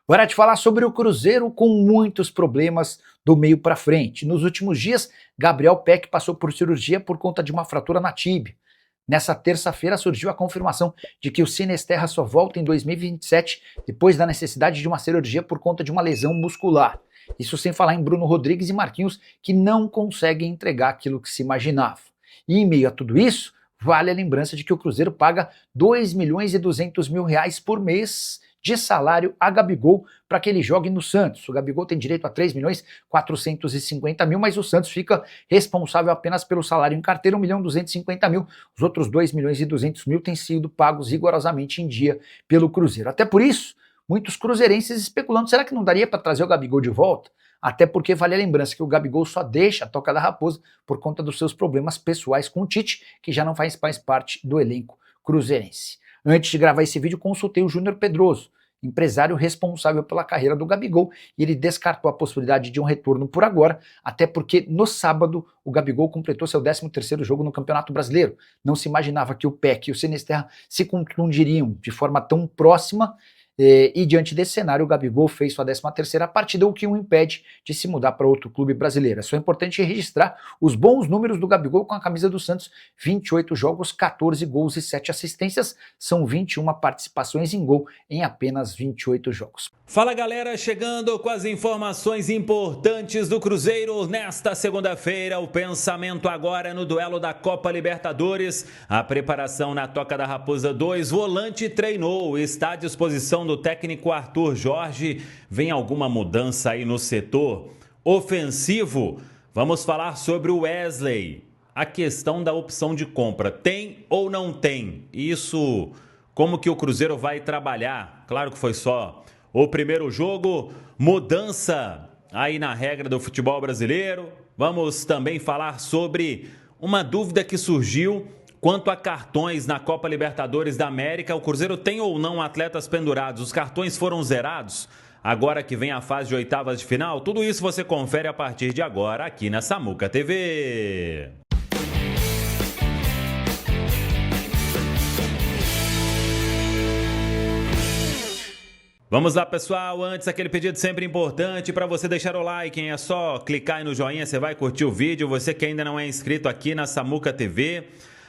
Hora de falar sobre o Cruzeiro com muitos problemas do meio para frente. Nos últimos dias, Gabriel Peck passou por cirurgia por conta de uma fratura na tíbia. Nessa terça-feira surgiu a confirmação de que o Sinisterra só volta em 2027 depois da necessidade de uma cirurgia por conta de uma lesão muscular. Isso sem falar em Bruno Rodrigues e Marquinhos, que não conseguem entregar aquilo que se imaginava. E em meio a tudo isso, vale a lembrança de que o Cruzeiro paga 2 milhões e 200 mil reais por mês de salário a Gabigol para que ele jogue no Santos. O Gabigol tem direito a 3 milhões 450 mil, mas o Santos fica responsável apenas pelo salário em carteira, 1 milhão 250 mil. Os outros 2 milhões e 200 mil têm sido pagos rigorosamente em dia pelo Cruzeiro. Até por isso, muitos cruzeirenses especulando, será que não daria para trazer o Gabigol de volta? Até porque vale a lembrança que o Gabigol só deixa a Toca da Raposa por conta dos seus problemas pessoais com o Tite, que já não faz mais parte do elenco cruzeirense. Antes de gravar esse vídeo, consultei o Júnior Pedroso, empresário responsável pela carreira do Gabigol, e ele descartou a possibilidade de um retorno por agora, até porque no sábado o Gabigol completou seu 13º jogo no Campeonato Brasileiro. Não se imaginava que o Peck e o Sinisterra se confundiriam de forma tão próxima, e diante desse cenário o Gabigol fez sua 13ª partida, o que o impede de se mudar para outro clube brasileiro. É só importante registrar os bons números do Gabigol com a camisa do Santos: 28 jogos, 14 gols e 7 assistências, são 21 participações em gol em apenas 28 jogos. Fala galera, chegando com as informações importantes do Cruzeiro nesta segunda-feira. O pensamento agora no duelo da Copa Libertadores. A preparação na Toca da Raposa 2, volante treinou, está à disposição do técnico Arthur Jorge. Vem alguma mudança aí no setor ofensivo? Vamos falar sobre o Wesley. A questão da opção de compra, tem ou não tem? Isso, como que o Cruzeiro vai trabalhar? Claro que foi só o primeiro jogo, mudança aí na regra do futebol brasileiro. Vamos também falar sobre uma dúvida que surgiu quanto a cartões na Copa Libertadores da América. O Cruzeiro tem ou não atletas pendurados? Os cartões foram zerados? Agora que vem a fase de oitavas de final, tudo isso você confere a partir de agora aqui na Samuca TV. Vamos lá, pessoal, antes aquele pedido sempre importante para você deixar o like, hein? É só clicar aí no joinha, você vai curtir o vídeo. Você que ainda não é inscrito aqui na Samuca TV,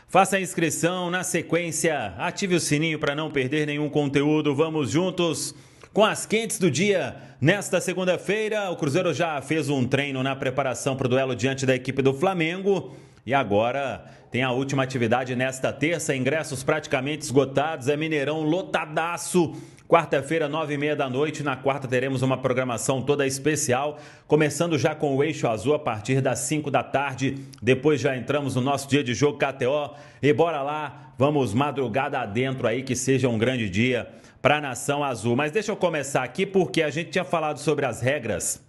faça a inscrição, na sequência ative o sininho para não perder nenhum conteúdo. Vamos juntos com as quentes do dia. Nesta segunda-feira, o Cruzeiro já fez um treino na preparação para o duelo diante da equipe do Flamengo. E agora tem a última atividade nesta terça, ingressos praticamente esgotados, é Mineirão lotadaço. Quarta-feira, 9h30 da noite. Na quarta teremos uma programação toda especial, começando já com o Eixo Azul a partir das 5 da tarde. Depois já entramos no nosso dia de jogo KTO. E bora lá, vamos madrugada adentro aí, que seja um grande dia para a Nação Azul. Mas deixa eu começar aqui porque a gente tinha falado sobre as regras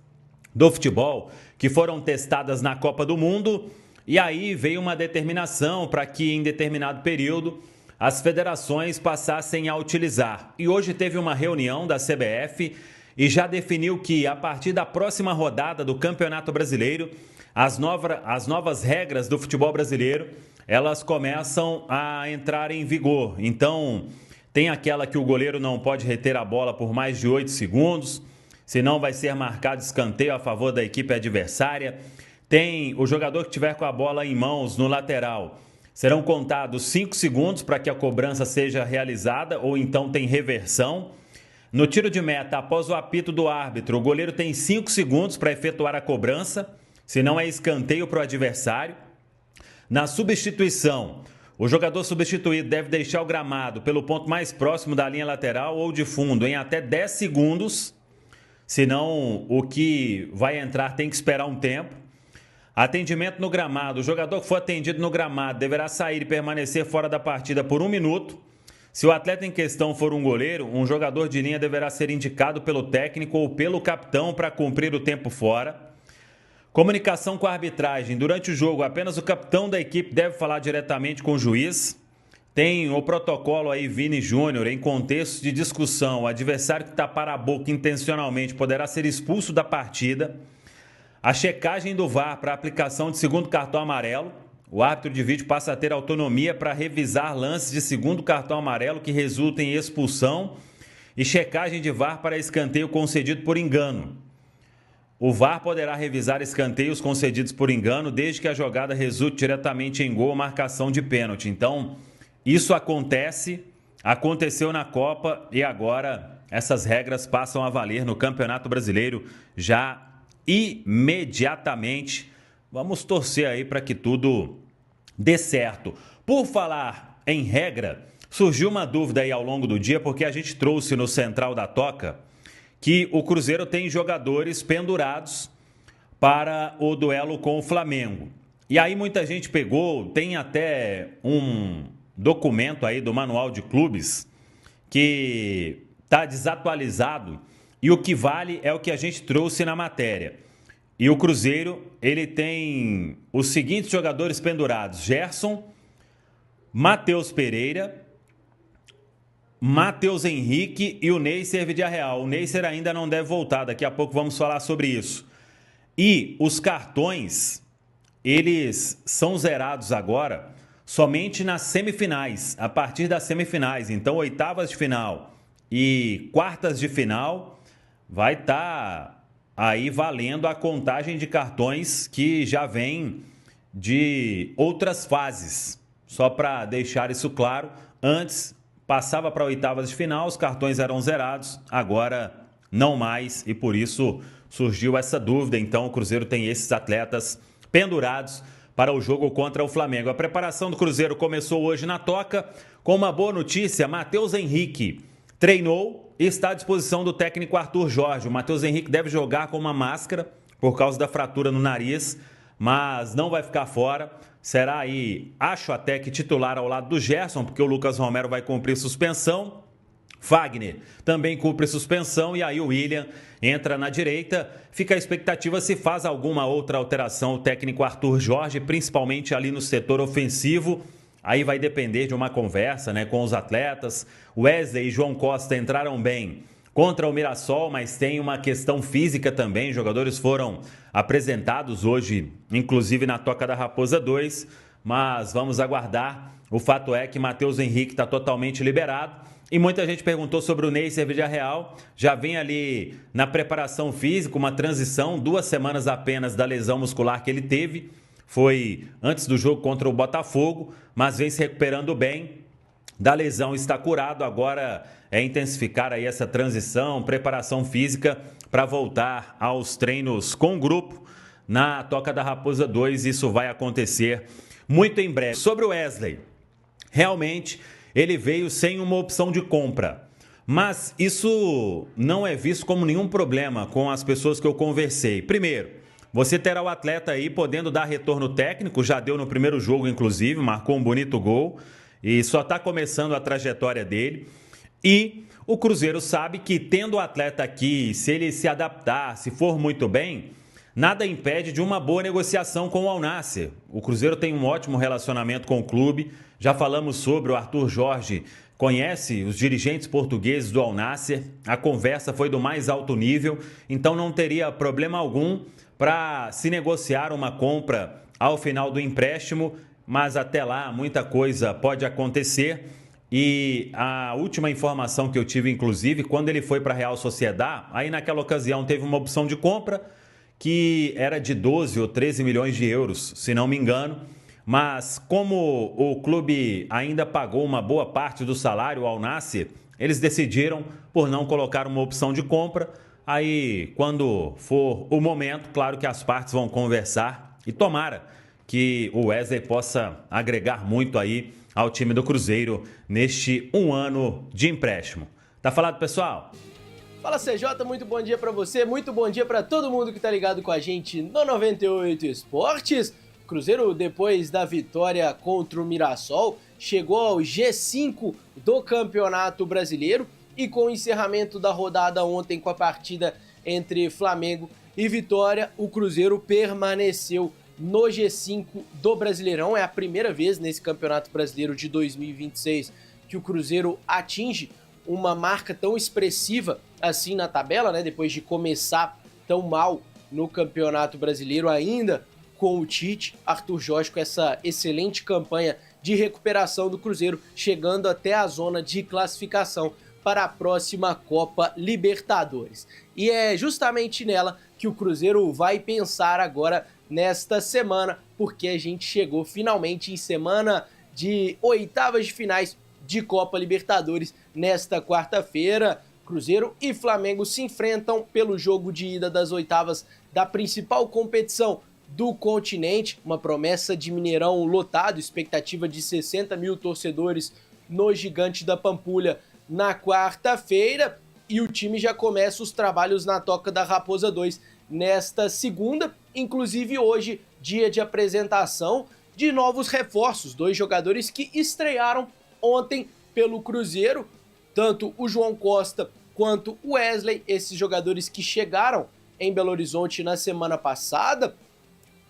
do futebol que foram testadas na Copa do Mundo. E aí veio uma determinação para que em determinado período as federações passassem a utilizar. E hoje teve uma reunião da CBF e já definiu que a partir da próxima rodada do Campeonato Brasileiro, as novas regras do futebol brasileiro, elas começam a entrar em vigor. Então, tem aquela que o goleiro não pode reter a bola por mais de 8 segundos, senão vai ser marcado escanteio a favor da equipe adversária. Tem o jogador que tiver com a bola em mãos no lateral, serão contados 5 segundos para que a cobrança seja realizada, ou então tem reversão. No tiro de meta, após o apito do árbitro, o goleiro tem 5 segundos para efetuar a cobrança, senão é escanteio para o adversário. Na substituição, o jogador substituído deve deixar o gramado pelo ponto mais próximo da linha lateral ou de fundo em até 10 segundos, senão o que vai entrar tem que esperar um tempo. Atendimento no gramado. O jogador que for atendido no gramado deverá sair e permanecer fora da partida por 1 minuto. Se o atleta em questão for um goleiro, um jogador de linha deverá ser indicado pelo técnico ou pelo capitão para cumprir o tempo fora. Comunicação com a arbitragem. Durante o jogo, apenas o capitão da equipe deve falar diretamente com o juiz. Tem o protocolo aí, Vini Júnior, em contexto de discussão. O adversário que tapar a boca intencionalmente poderá ser expulso da partida. A checagem do VAR para aplicação de segundo cartão amarelo. O árbitro de vídeo passa a ter autonomia para revisar lances de segundo cartão amarelo que resultem em expulsão e checagem de VAR para escanteio concedido por engano. O VAR poderá revisar escanteios concedidos por engano desde que a jogada resulte diretamente em gol ou marcação de pênalti. Então, isso aconteceu na Copa e agora essas regras passam a valer no Campeonato Brasileiro já imediatamente. Vamos torcer aí para que tudo dê certo. Por falar em regra, surgiu uma dúvida aí ao longo do dia, porque a gente trouxe no Central da Toca que o Cruzeiro tem jogadores pendurados para o duelo com o Flamengo. E aí muita gente pegou, tem até um documento aí do Manual de Clubes que está desatualizado e o que vale é o que a gente trouxe na matéria. E o Cruzeiro, ele tem os seguintes jogadores pendurados: Gerson, Matheus Pereira, Matheus Henrique e o Neisser Vidiarreal. O Neisser ainda não deve voltar, daqui a pouco vamos falar sobre isso. E os cartões, eles são zerados agora somente nas semifinais, a partir das semifinais. Então, oitavas de final e quartas de final vai estar aí valendo a contagem de cartões que já vem de outras fases. Só para deixar isso claro, antes passava para oitavas de final, os cartões eram zerados, agora não mais, e por isso surgiu essa dúvida. Então o Cruzeiro tem esses atletas pendurados para o jogo contra o Flamengo. A preparação do Cruzeiro começou hoje na Toca com uma boa notícia: Matheus Henrique treinou e está à disposição do técnico Arthur Jorge. O Matheus Henrique deve jogar com uma máscara por causa da fratura no nariz, mas não vai ficar fora. Será aí, acho até que titular ao lado do Gerson, porque o Lucas Romero vai cumprir suspensão. Fagner também cumpre suspensão e aí o William entra na direita. Fica a expectativa se faz alguma outra alteração o técnico Arthur Jorge, principalmente ali no setor ofensivo. Aí vai depender de uma conversa, né, com os atletas. Wesley e João Costa entraram bem contra o Mirassol, mas tem uma questão física também. Os jogadores foram apresentados hoje, inclusive na Toca da Raposa 2, mas vamos aguardar. O fato é que Matheus Henrique está totalmente liberado e muita gente perguntou sobre o Neisser Vidiarreal. Já vem ali na preparação física, uma transição, 2 semanas apenas da lesão muscular que ele teve. Foi antes do jogo contra o Botafogo, mas vem se recuperando bem da lesão, está curado. Agora é intensificar aí essa transição, preparação física para voltar aos treinos com grupo na Toca da Raposa 2. Isso vai acontecer muito em breve. Sobre o Wesley, realmente ele veio sem uma opção de compra, mas isso não é visto como nenhum problema com as pessoas que eu conversei. Primeiro, você terá o atleta aí podendo dar retorno técnico, já deu no primeiro jogo inclusive, marcou um bonito gol e só está começando a trajetória dele. E o Cruzeiro sabe que tendo o atleta aqui, se ele se adaptar, se for muito bem, nada impede de uma boa negociação com o Al Nassr. O Cruzeiro tem um ótimo relacionamento com o clube, já falamos sobre o Arthur Jorge, conhece os dirigentes portugueses do Al Nassr, a conversa foi do mais alto nível, então não teria problema algum para se negociar uma compra ao final do empréstimo, mas até lá muita coisa pode acontecer. E a última informação que eu tive, inclusive, quando ele foi para a Real Sociedad, aí naquela ocasião teve uma opção de compra que era de 12 ou 13 milhões de euros, se não me engano, mas como o clube ainda pagou uma boa parte do salário ao Nassr, eles decidiram por não colocar uma opção de compra. Aí, quando for o momento, claro que as partes vão conversar e tomara que o Wesley possa agregar muito aí ao time do Cruzeiro neste 1 ano de empréstimo. Tá falado, pessoal? Fala, CJ, muito bom dia pra você, muito bom dia pra todo mundo que tá ligado com a gente no 98 Esportes. Cruzeiro, depois da vitória contra o Mirassol, chegou ao G5 do Campeonato Brasileiro e com o encerramento da rodada ontem com a partida entre Flamengo e Vitória, o Cruzeiro permaneceu no G5 do Brasileirão. É a primeira vez nesse Campeonato Brasileiro de 2026 que o Cruzeiro atinge uma marca tão expressiva assim na tabela, né? Depois de começar tão mal no Campeonato Brasileiro, ainda com o Tite, Arthur Jorge com essa excelente campanha de recuperação do Cruzeiro, chegando até a zona de classificação para a próxima Copa Libertadores. E é justamente nela que o Cruzeiro vai pensar agora nesta semana, porque a gente chegou finalmente em semana de oitavas de finais de Copa Libertadores. Nesta quarta-feira, Cruzeiro e Flamengo se enfrentam pelo jogo de ida das oitavas da principal competição do continente, uma promessa de Mineirão lotado, expectativa de 60 mil torcedores no Gigante da Pampulha na quarta-feira, e o time já começa os trabalhos na Toca da Raposa 2 nesta segunda, inclusive hoje, dia de apresentação de novos reforços, 2 jogadores que estrearam ontem pelo Cruzeiro, tanto o João Costa quanto o Wesley, esses jogadores que chegaram em Belo Horizonte na semana passada,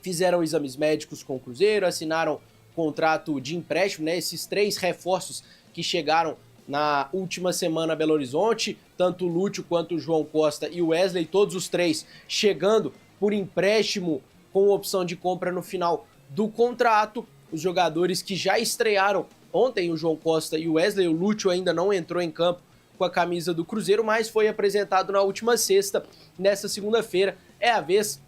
fizeram exames médicos com o Cruzeiro, assinaram contrato de empréstimo, né? Esses 3 reforços que chegaram na última semana a Belo Horizonte, tanto o Lúcio quanto o João Costa e o Wesley, todos os 3 chegando por empréstimo com opção de compra no final do contrato. Os jogadores que já estrearam ontem, o João Costa e o Wesley, o Lúcio ainda não entrou em campo com a camisa do Cruzeiro, mas foi apresentado na última sexta. Nessa segunda-feira é a vez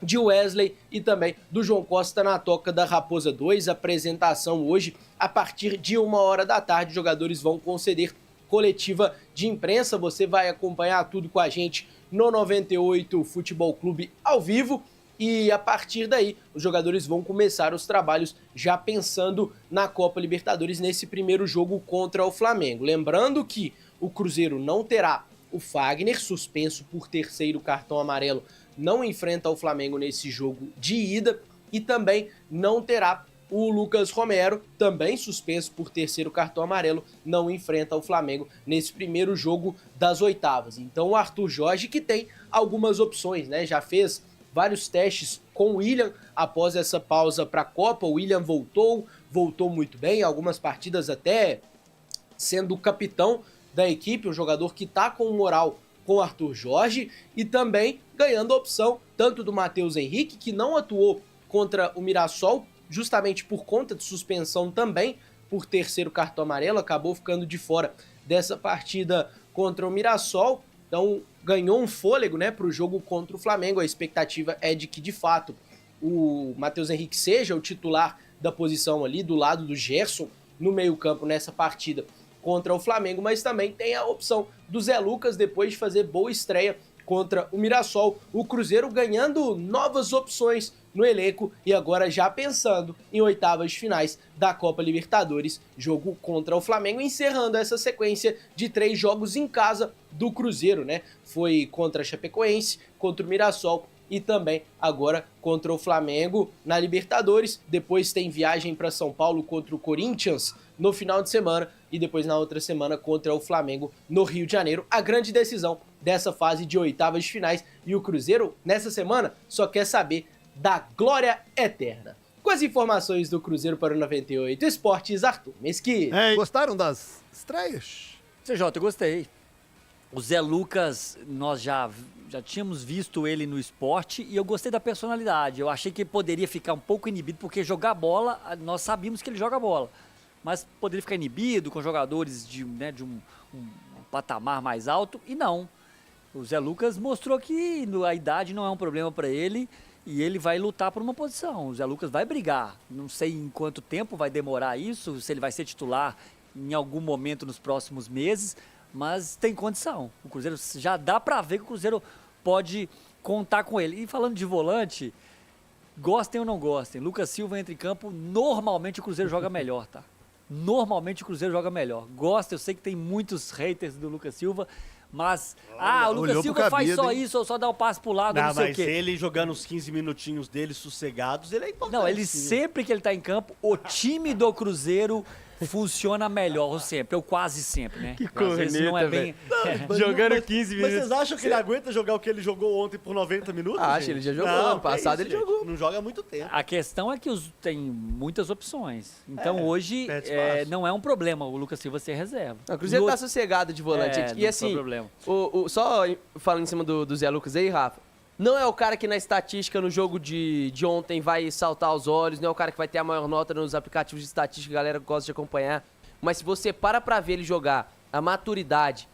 de Wesley e também do João Costa na Toca da Raposa 2. Apresentação hoje a partir de 1h da tarde. Os jogadores vão conceder coletiva de imprensa. Você vai acompanhar tudo com a gente no 98 Futebol Clube ao vivo. E a partir daí, os jogadores vão começar os trabalhos já pensando na Copa Libertadores nesse primeiro jogo contra o Flamengo. Lembrando que o Cruzeiro não terá o Fagner, suspenso por 3º cartão amarelo, não enfrenta o Flamengo nesse jogo de ida, e também não terá o Lucas Romero, também suspenso por 3º cartão amarelo, não enfrenta o Flamengo nesse primeiro jogo das oitavas. Então o Arthur Jorge, que tem algumas opções, né? Já fez vários testes com o William após essa pausa para a Copa. O William voltou muito bem, algumas partidas até sendo o capitão da equipe, um jogador que está com moral com o Arthur Jorge, e também ganhando a opção tanto do Matheus Henrique, que não atuou contra o Mirassol, justamente por conta de suspensão também, por 3º cartão amarelo, acabou ficando de fora dessa partida contra o Mirassol, então ganhou um fôlego, né, para o jogo contra o Flamengo. A expectativa é de que, de fato, o Matheus Henrique seja o titular da posição ali, do lado do Gerson, no meio-campo nessa partida contra o Flamengo, mas também tem a opção do Zé Lucas, depois de fazer boa estreia contra o Mirassol. O Cruzeiro ganhando novas opções no elenco e agora já pensando em oitavas de finais da Copa Libertadores, jogo contra o Flamengo, encerrando essa sequência de 3 jogos em casa do Cruzeiro, né? Foi contra a Chapecoense, contra o Mirassol e também agora contra o Flamengo na Libertadores. Depois tem viagem para São Paulo contra o Corinthians no final de semana e depois na outra semana contra o Flamengo no Rio de Janeiro. A grande decisão dessa fase de oitavas de finais, e o Cruzeiro nessa semana só quer saber da glória eterna. Com as informações do Cruzeiro para o 98 Esportes, Arthur Mesquita. Gostaram das estreias? CJ, eu gostei. O Zé Lucas, nós já tínhamos visto ele no esporte e eu gostei da personalidade. Eu achei que ele poderia ficar um pouco inibido, porque jogar bola, nós sabíamos que ele joga bola. Mas poderia ficar inibido com jogadores de um patamar mais alto, e não. O Zé Lucas mostrou que a idade não é um problema para ele e ele vai lutar por uma posição. O Zé Lucas vai brigar. Não sei em quanto tempo vai demorar isso, se ele vai ser titular em algum momento nos próximos meses, mas tem condição. O Cruzeiro, já dá para ver que o Cruzeiro pode contar com ele. E falando de volante, gostem ou não gostem, Lucas Silva entra em campo, normalmente o Cruzeiro joga melhor, tá? Normalmente o Cruzeiro joga melhor. Gosta, eu sei que tem muitos haters do Lucas Silva, mas o Lucas Silva faz só isso, ou só dá o passe pro lado, não sei o quê. Mas ele jogando os 15 minutinhos dele sossegados, ele é importante. Não, ele sempre que ele tá em campo, o time do Cruzeiro funciona melhor, ou sempre, ou quase sempre, né? Que Às vezes não é bem... Jogando 15 minutos. Mas vocês acham que ele aguenta jogar o que ele jogou ontem por 90 minutos? Acho, ele já jogou. Não, Ano passado ele jogou. Não joga há muito tempo. A questão é que tem muitas opções. Então hoje perde espaço. não é um problema o Lucas Silva ser reserva. O Cruzeiro tá sossegado de volante. não E assim, tem problema. só falando em cima do Zé Lucas aí, Rafa, não é o cara que na estatística no jogo de ontem vai saltar aos olhos, não é o cara que vai ter a maior nota nos aplicativos de estatística, a galera gosta de acompanhar. Mas se você pra ver ele jogar a maturidade,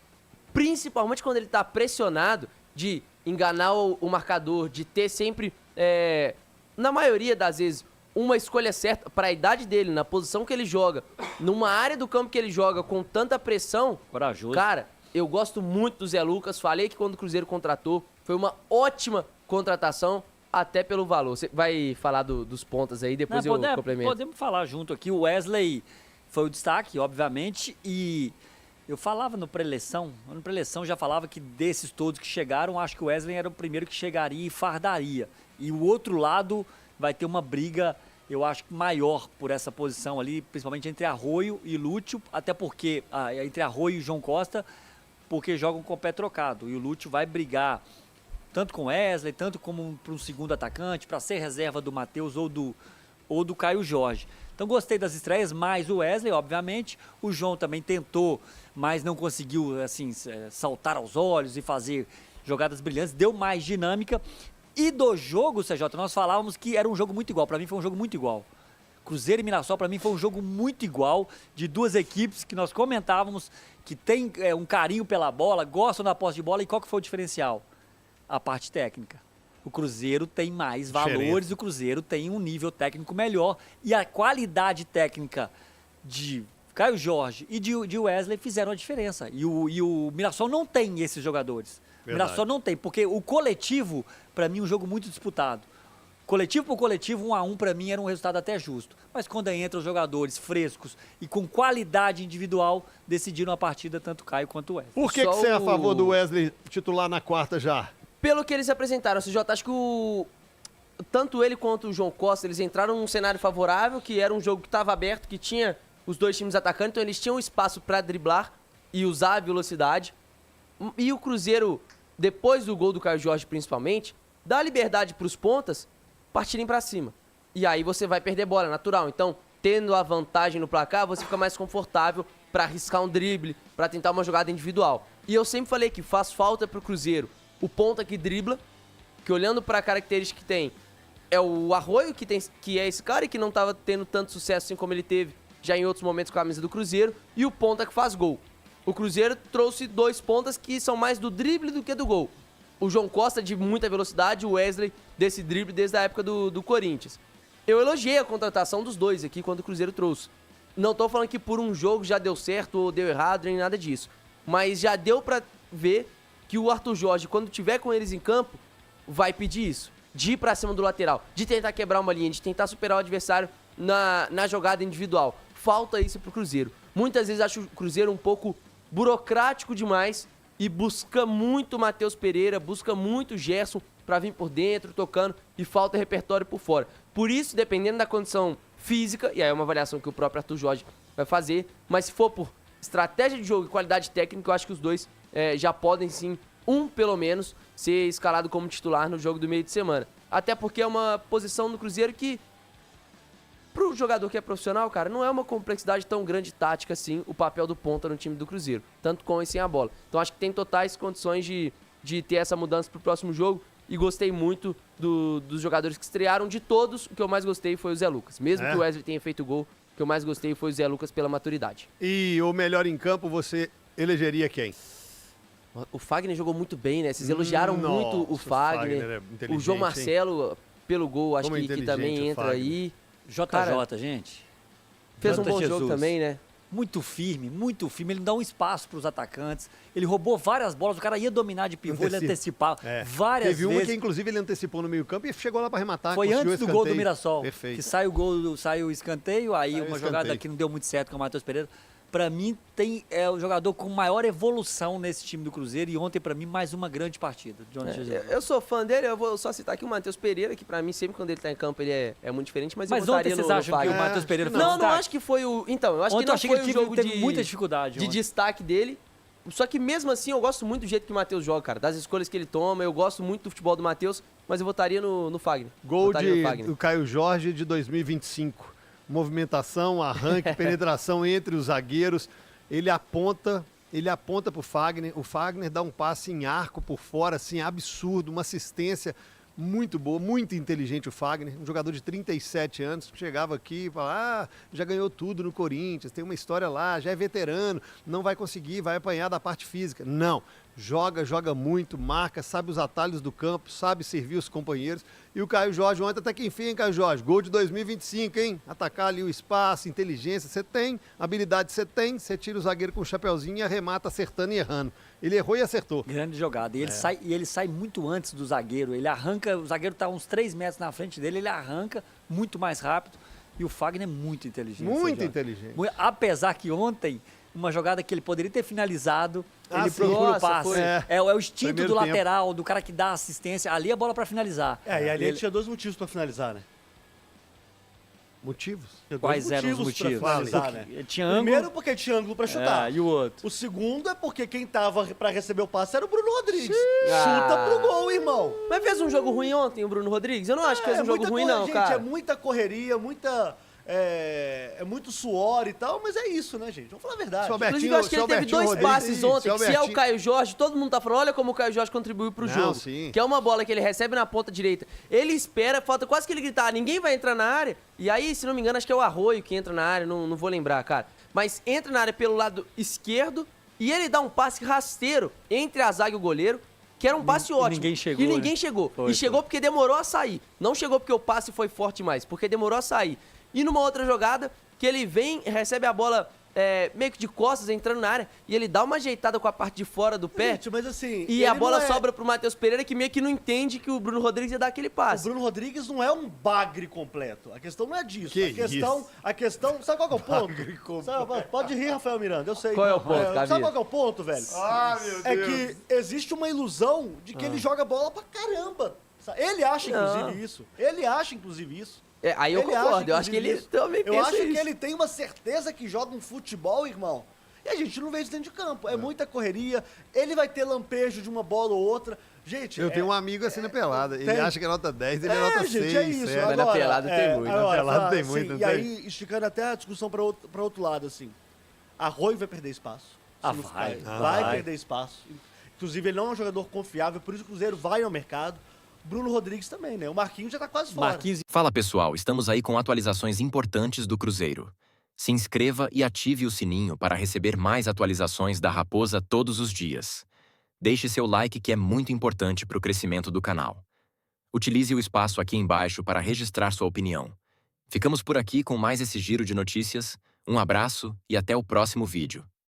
principalmente quando ele tá pressionado, de enganar o marcador, de ter sempre, na maioria das vezes, uma escolha certa para a idade dele, na posição que ele joga, numa área do campo que ele joga com tanta pressão. Corajoso. Cara, eu gosto muito do Zé Lucas. Falei que quando o Cruzeiro contratou, foi uma ótima contratação, até pelo valor. Você vai falar dos pontas aí, depois eu complemento. Podemos falar junto aqui. O Wesley foi o destaque, obviamente, e eu falava no pré-eleição já falava que desses todos que chegaram, acho que o Wesley era o primeiro que chegaria e fardaria. E o outro lado vai ter uma briga, eu acho, maior por essa posição ali, principalmente entre Arroio e Lúcio, até porque, entre Arroio e João Costa, porque jogam com o pé trocado. E o Lúcio vai brigar tanto com Wesley, tanto como para um segundo atacante, para ser reserva do Matheus ou do Caio Jorge. Então gostei das estreias, mais o Wesley, obviamente. O João também tentou, mas não conseguiu assim saltar aos olhos e fazer jogadas brilhantes, deu mais dinâmica. E do jogo, CJ, nós falávamos que era um jogo muito igual. Para mim foi um jogo muito igual. Cruzeiro e Mirassol, para mim, foi um jogo muito igual, de duas equipes que nós comentávamos que tem um carinho pela bola, gostam da posse de bola. E qual que foi o diferencial? A parte técnica. O Cruzeiro tem mais valores, o Cruzeiro tem um nível técnico melhor. E a qualidade técnica de Caio Jorge e de Wesley fizeram a diferença. E o Mirassol não tem esses jogadores. O Mirassol não tem, porque o coletivo, para mim, é um jogo muito disputado. Coletivo por coletivo, 1-1, para mim, era um resultado até justo. Mas quando entram os jogadores frescos e com qualidade individual, decidiram a partida tanto Caio quanto o Wesley. Por que você é a favor do Wesley titular na quarta já? Pelo que eles apresentaram, CJ, acho que tanto ele quanto o João Costa, eles entraram num cenário favorável, que era um jogo que estava aberto, que tinha os dois times atacando, então eles tinham espaço para driblar e usar a velocidade. E o Cruzeiro, depois do gol do Caio Jorge principalmente, dá liberdade para os pontas partirem para cima. E aí você vai perder bola, é natural. Então, tendo a vantagem no placar, você fica mais confortável para arriscar um drible, para tentar uma jogada individual. E eu sempre falei que faz falta pro Cruzeiro o ponta que dribla, que olhando para a característica que tem, é o Arroio, que é esse cara e que não estava tendo tanto sucesso assim como ele teve já em outros momentos com a camisa do Cruzeiro, e o ponta que faz gol. O Cruzeiro trouxe dois pontas que são mais do drible do que do gol. O João Costa de muita velocidade, o Wesley desse drible desde a época do Corinthians. Eu elogiei a contratação dos dois aqui quando o Cruzeiro trouxe. Não tô falando que por um jogo já deu certo ou deu errado, nem nada disso. Mas já deu pra ver que o Arthur Jorge, quando tiver com eles em campo, vai pedir isso. De ir pra cima do lateral, de tentar quebrar uma linha, de tentar superar o adversário na jogada individual. Falta isso pro Cruzeiro. Muitas vezes acho o Cruzeiro um pouco burocrático demais e busca muito Matheus Pereira, busca muito Gerson pra vir por dentro, tocando, e falta repertório por fora. Por isso, dependendo da condição física, e aí é uma avaliação que o próprio Arthur Jorge vai fazer, mas se for por estratégia de jogo e qualidade técnica, eu acho que os dois já podem sim, pelo menos, ser escalado como titular no jogo do meio de semana. Até porque é uma posição no Cruzeiro que, pro jogador que é profissional, cara, não é uma complexidade tão grande tática assim o papel do ponta no time do Cruzeiro, tanto com e sem a bola. Então acho que tem totais condições de ter essa mudança pro próximo jogo, e gostei muito dos jogadores que estrearam. De todos, o que eu mais gostei foi o Zé Lucas. Mesmo que o Wesley tenha feito gol, o que eu mais gostei foi o Zé Lucas pela maturidade. E o melhor em campo, você elegeria quem? O Fagner jogou muito bem, né? Vocês elogiaram muito o Fagner. O João Marcelo, pelo gol, acho que também entra aí. JJ, gente. Fez um bom jogo também, né? Muito firme, ele dá um espaço para os atacantes, ele roubou várias bolas, o cara ia dominar de pivô, ele antecipava várias vezes. Teve uma que inclusive ele antecipou no meio campo e chegou lá para arrematar. Foi antes do gol do Mirassol, perfeito, que sai o escanteio, aí uma jogada que não deu muito certo com o Matheus Pereira. Pra mim, é o jogador com maior evolução nesse time do Cruzeiro, e ontem, pra mim, mais uma grande partida. Eu sou fã dele, eu vou só citar aqui o Matheus Pereira, que pra mim, sempre quando ele tá em campo, ele é muito diferente, mas eu ontem vocês acham que o Matheus Pereira foi Não, não acho que foi o... Então, eu acho que não foi o jogo teve muita dificuldade de destaque dele, só que mesmo assim, eu gosto muito do jeito que o Matheus joga, cara, das escolhas que ele toma, eu gosto muito do futebol do Matheus, mas eu votaria no Fagner. Gol do Caio Jorge de 2025. Movimentação, arranque, penetração entre os zagueiros. Ele aponta pro Fagner, o Fagner dá um passe em arco por fora, assim, absurdo, uma assistência muito boa, muito inteligente o Fagner, um jogador de 37 anos, chegava aqui e falava, já ganhou tudo no Corinthians, tem uma história lá, já é veterano, não vai conseguir, vai apanhar da parte física. Não, joga muito, marca, sabe os atalhos do campo, sabe servir os companheiros. E o Caio Jorge ontem até que enfim, hein, Caio Jorge? Gol de 2025, hein? Atacar ali o espaço, inteligência, você tem, habilidade você tem, você tira o zagueiro com o chapeuzinho e arremata acertando e errando. Ele errou e acertou. Grande jogada. E ele sai muito antes do zagueiro. Ele arranca, o zagueiro está uns 3 metros na frente dele, ele arranca muito mais rápido. E o Fagner é muito inteligente. Muito inteligente. Apesar que ontem, uma jogada que ele poderia ter finalizado, ele sim. procura o Nossa, passe. foi. É o instinto Primeiro do tempo. lateral, do cara que dá assistência. Ali é bola para finalizar. E ali ele tinha 2 motivos pra finalizar, né? Motivos? Tinha dois Quais eram os pra motivos? finalizar, né? Ele tinha ângulo. Primeiro porque tinha ângulo pra chutar. E o outro? O segundo é porque quem tava pra receber o passe era o Bruno Rodrigues. Ah. Chuta pro gol, irmão. Mas fez um jogo ruim ontem o Bruno Rodrigues? Eu não acho que fez um jogo ruim, não, gente, cara. é muita correria, é muito suor e tal, mas é isso, né, gente? Vamos falar a verdade. Seu Albertinho, Inclusive, eu acho que ele teve Albertinho 2 Rodrigues, passes sim, ontem, seu que se é o Albertinho. Caio Jorge, todo mundo tá falando, olha como o Caio Jorge contribuiu pro Não, jogo. sim. Que é uma bola que ele recebe na ponta direita. Ele espera, falta quase que ele gritar, ninguém vai entrar na área. E aí, se não me engano, acho que é o Arroio que entra na área, não vou lembrar, cara. Mas entra na área pelo lado esquerdo e ele dá um passe rasteiro entre a zaga e o goleiro, que era um passe ótimo. ninguém chegou, E ninguém né? chegou. Foi, E chegou porque demorou a sair. Não chegou porque o passe foi forte demais, porque demorou a sair. E numa outra jogada, que ele vem, recebe a bola meio que de costas, entrando na área, e ele dá uma ajeitada com a parte de fora do pé, Gente, mas assim... e ele a bola não é- sobra pro Matheus Pereira, que meio que não entende que o Bruno Rodrigues ia dar aquele O passe. Bruno Rodrigues não é um bagre completo. A questão não é disso. Que a questão, sabe qual que é o ponto? Sabe, pode rir, Rafael Miranda, eu sei. Qual é o ponto, Gabi? Sabe qual que é o ponto, velho? meu É que existe uma ilusão de que ele joga bola pra caramba. Ele acha, inclusive, isso. Ele acha, inclusive, isso. Aí eu Ele concordo, acha, eu acho que ele inclusive, isso. também Eu pensa acho isso. que ele tem uma certeza que joga um futebol, irmão. E a gente não vê isso dentro de campo. É muita correria. Ele vai ter lampejo de uma bola ou outra. Gente, Eu tenho um amigo assim na pelada. Ele tem. acha que é nota 10, ele é nota 6. gente, é isso. sério. Mas na Agora, pelada tem muito. Na pelada tem assim, muito, não E tem? aí, esticando até a discussão para outro lado, assim. Arroio vai perder espaço. Ah, Se não vai. ficar- vai perder espaço. Inclusive, ele não é um jogador confiável, por isso que o Cruzeiro vai ao mercado. Bruno Rodrigues também, né? O Marquinhos já tá quase fora. Marquinhos Fala pessoal, estamos aí com atualizações importantes do Cruzeiro. Se inscreva e ative o sininho para receber mais atualizações da Raposa todos os dias. Deixe seu like que é muito importante para o crescimento do canal. Utilize o espaço aqui embaixo para registrar sua opinião. Ficamos por aqui com mais esse giro de notícias. Um abraço e até o próximo vídeo.